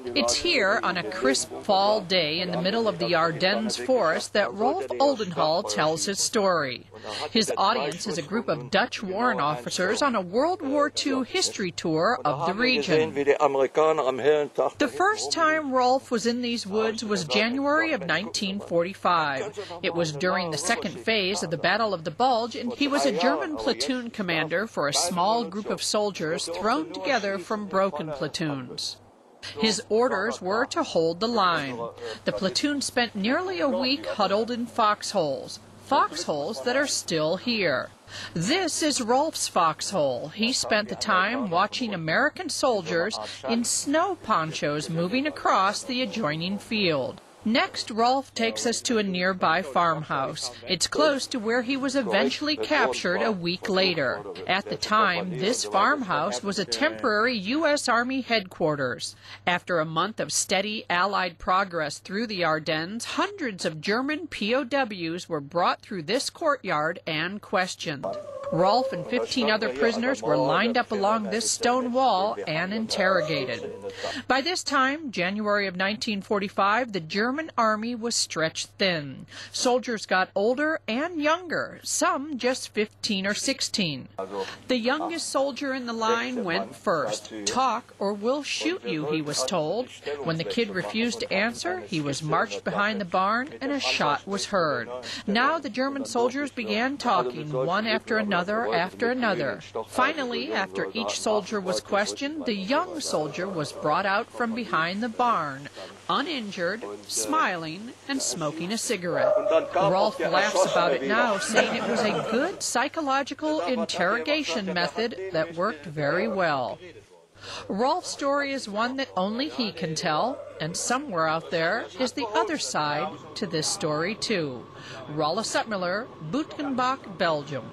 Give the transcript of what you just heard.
It's here on a crisp fall day in the middle of the Ardennes forest that Rolf Odendahl tells his story. His audience is a group of Dutch warrant officers on a World War II history tour of the region. The first time Rolf was in these woods was January of 1945. It was during the second phase of the Battle of the Bulge, and he was a German platoon commander for a small group of soldiers thrown together from broken platoons. His orders were to hold the line. The platoon spent nearly a week huddled in foxholes that are still here. This is Rolf's foxhole. He spent the time watching American soldiers in snow ponchos moving across the adjoining field. Next, Rolf takes us to a nearby farmhouse. It's close to where he was eventually captured a week later. At the time, this farmhouse was a temporary U.S. Army headquarters. After a month of steady Allied progress through the Ardennes, hundreds of German POWs were brought through this courtyard and questioned. Rolf and 15 other prisoners were lined up along this stone wall and interrogated. By this time, January of 1945, the German army was stretched thin. Soldiers got older and younger, some just 15 or 16. The youngest soldier in the line went first. "Talk or we'll shoot you," he was told. When the kid refused to answer, he was marched behind the barn and a shot was heard. Now the German soldiers began talking, one after another. Finally, after each soldier was questioned, the young soldier was brought out from behind the barn, uninjured, smiling, and smoking a cigarette. Rolf laughs about it now, saying it was a good psychological interrogation method that worked very well. Rolf's story is one that only he can tell, and somewhere out there is the other side to this story too. Rolf Odendahl, Bütgenbach, Belgium.